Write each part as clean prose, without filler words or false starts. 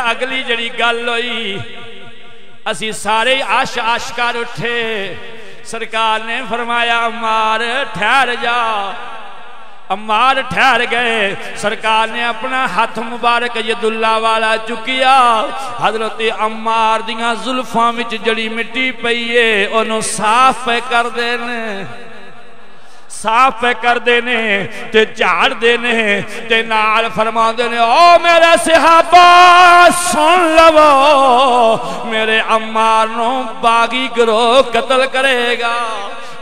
اگلی جڑی گل ہوئی اسی سارے آش کر اٹھے سرکار نے فرمایا عمار ٹھہر جا عمار ٹھہر گئے سرکار نے اپنا ہاتھ مبارک یداللہ والا چکیا حضرت عمار دیاں زلفاں وچ جڑی مٹی پئیے انہوں صاف پہ کر دینے صاف پہ کر دینے تے جھاڑ دینے تے نال فرما دینے او میرے صحابہ سن لو میرے عمار نو باغی گروہ قتل کرے گا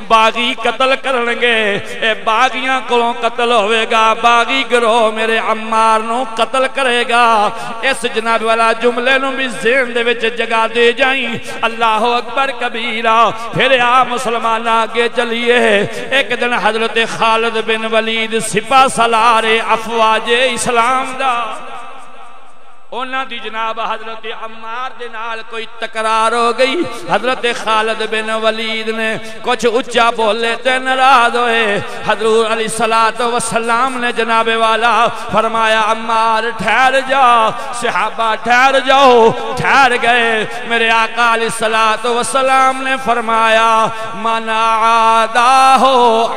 باغی قتل کرنگے اے باغیاں کلوں قتل ہوئے گا باغی گروہ میرے عمار نو قتل کرے گا اس جناب والا جملے نو بھی ذہن دے وچ جگہ دے جائیں اللہ اکبر کبیرہ پھر آ مسلمان آگے چلیے ایک دن حضرت خالد بن ولید سپاہ سالار افواج اسلام دا اونا دی جناب حضرت عمار دے نال کوئی تکرار ہو گئی حضرت خالد بن ولید نے کچھ اچھا بولے تے ناراض ہوئے حضور علیہ السلام نے جناب والا فرمایا عمار ٹھہر جا صحابہ ٹھہر جاؤ ٹھہر گئے میرے آقا علیہ السلام نے فرمایا من عاداہ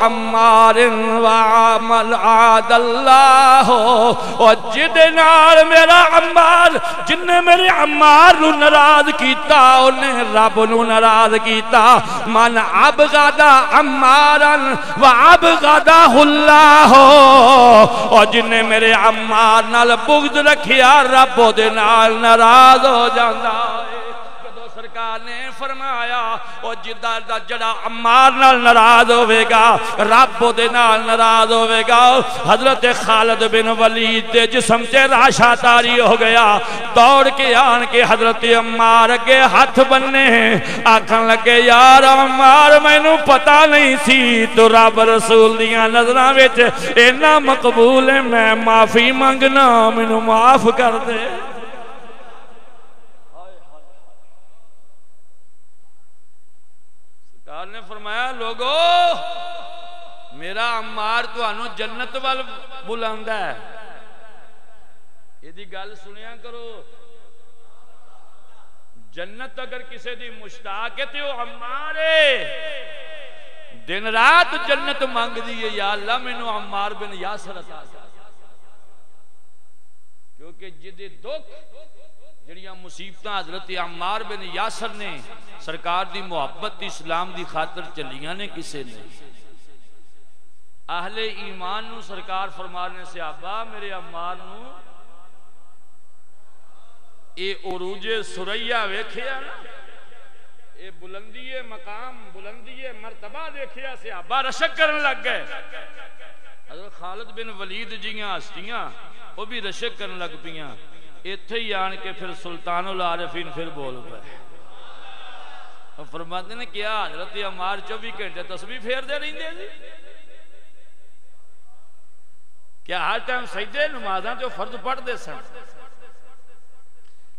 عمار وعمل عاد اللہ اور جدنار میرا عمار جن نے میرے عمار نو ناراض کیتا انہیں رب نو ناراض کیتا من ابغض عمارا وابغضہ اللہ اور جن نے میرے عمار نال بغض رکھیا رب دے نال ناراض ہو جاندا سرکار نے فرمایا او جدہ جڑا عمار نال ناراض ہوئے گا رب دے نال ناراض ہوئے گا حضرت خالد بن ولید دے جسم تے راشا تاری ہو گیا دوڑ کے آن کے حضرت عمار کے ہاتھ بننے آکھن لگے یار عمار میں نو پتا نہیں سی تو رب رسول دیاں نظران وچ اینا مقبول ہے میں معافی منگنا میں نو معاف کر دے نے فرمایا لوگو میرا عمار تو انو جنت وال بلاندا ہے یہ دی گل سنیا کرو جنت اگر کسے دی مشتاق ہے تو عمار ہے دن رات جنت مانگ دیئے یا اللہ میں نو عمار بن یاسر عطا کیونکہ جدے دکھ جڑیاں مصیبتاں حضرت عمار بن یاسر نے سرکار دی محبت اسلام دی خاطر چلیاں نے کسے نے اہل ایمان نو سرکار فرمانے صحابہ میرے عمار نو اے عروج سریہ ویکھیا نا اے بلندی مقام بلندی مرتبہ دیکھیا صحابہ رشک کرن لگ گئے حضرت خالد بن ولید جیاں ہستیاں وہ بھی رشک کرن لگ پیاں ایتھے ہی آن کے پھر سلطان العارفین پھر بول پائے فرماتے نے کیا حضرت عمار 24 گھنٹے تسبیح پھیر دے رہی دے جی کیا ہر ٹائم سجدے نمازاں جو فرض پڑھ دے سن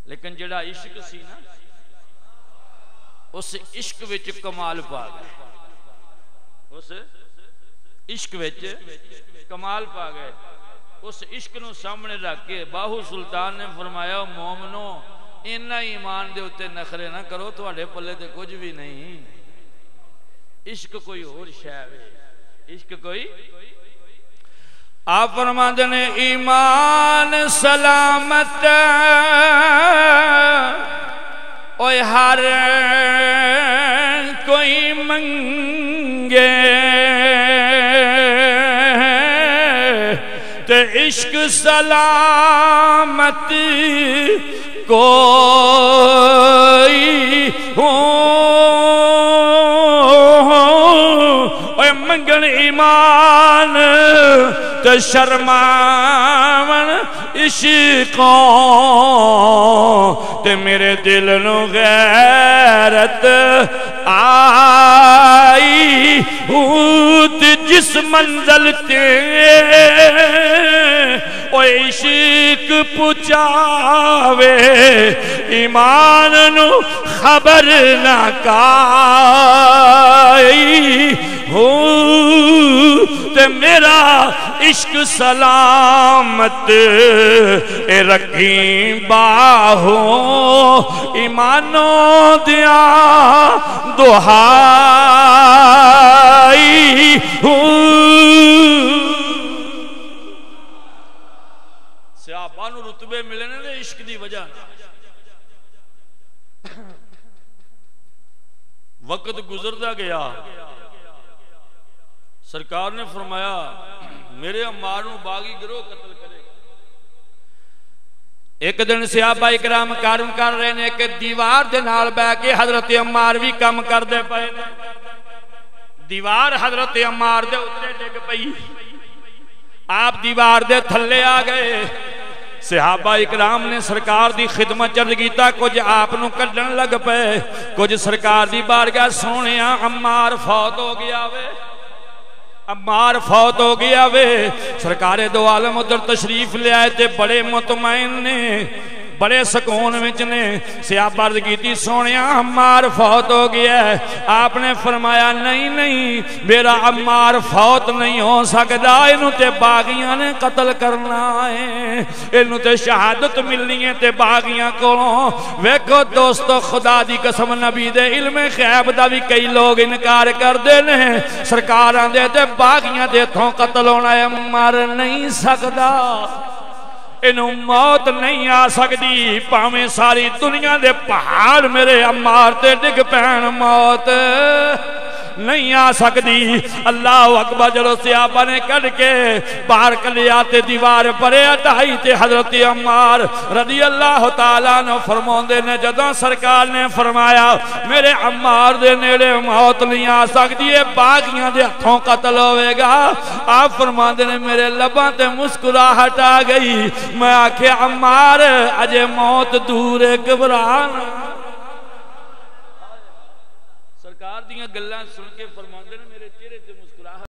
لیکن جڑا عشق سی نا اس عشق وچ کمال پا گئے اس عشق وچ کمال پا گئے اس عشق نو سامنے رکھ کے باہو سلطان نے فرمایا مومنو انہا ایمان دے ہوتے نخرے نہ کرو تو اڑے پلے تے کچھ بھی نہیں عشق کوئی اور شے عشق کوئی آپ فرماتے ہیں ایمان سلامت اوہ ہر کوئی منگے تے عشق سلامت کوئی اوہ منگن ایمان تے شرماون عشقوں تے میرے دل نو غیرت آئی تے جس منزل تے او عشق پچاوے ایمان نو خبر نہ کائی تے میرا عشق سلامت اے رکھیں باہو ایمانوں دیا دہائی صحابہ نو رتبے ملے نے عشق دی وجہ وقت گزرتا گیا سرکار نے فرمایا میرے عمار نو باغی گروہ قتل کرے گا ایک دن صحابہ اکرام کارم کر رہے نے کہ دیوار دے نال بہ کے حضرت عمار بھی کم کر دے پئے دیوار حضرت عمار دے اتنے ڈگ پئی آپ دیوار دے تھلے آ گئے صحابہ اکرام نے سرکار دی خدمت چرد کیتا کچھ آپ نو کڈن لگ پے کچھ سرکار دی بارگاہ سونے عمار فوت ہو گیا وے عمار فوت ہو گیا وے سرکار دو عالم ادھر تشریف لے آئے تے بڑے مطمئن نے بڑے سکون وچ نے صحابہ عرض کیتی سونیا عمار فوت ہو گیا ہے آپ نے فرمایا نہیں نہیں میرا عمار فوت نہیں ہو سکتا انہوں تے باغیاں نے قتل کرنا ہے انہوں تے شہادت ملنی ہے تے باغیاں کولوں ویکھو دوستو خدا دی قسم نبی دے علم غیب دا بھی کئی لوگ انکار کر دے نے سرکاراں دے تے باغیاں دے تھوں قتل ہونا ہے مر نہیں سکدا انہوں موت نہیں آ سکتی پاویں ساری دنیا دے پہاڑ میرے عمار تے ڈگ پین موت نہیں آ سکتی اللہ اکبر جلو صحابہ نے کڑ کے باہر کلیاتے دیوار پرے اٹھائی تے حضرت عمار رضی اللہ تعالیٰ نے فرمون دے نے جدوں سرکار نے فرمایا میرے عمار دے نیڑے موت نہیں آ سکتی ہے باغیاں دے ہتھوں قتل ہوئے گا آپ فرمان دے نے میرے لباں تے مسکراہٹ آ گئی میں آکھے عمار اجے موت دور گھبرانا سرکار دیاں گلاں سن کے فرماندے نے میرے چہرے تے مسکراہٹ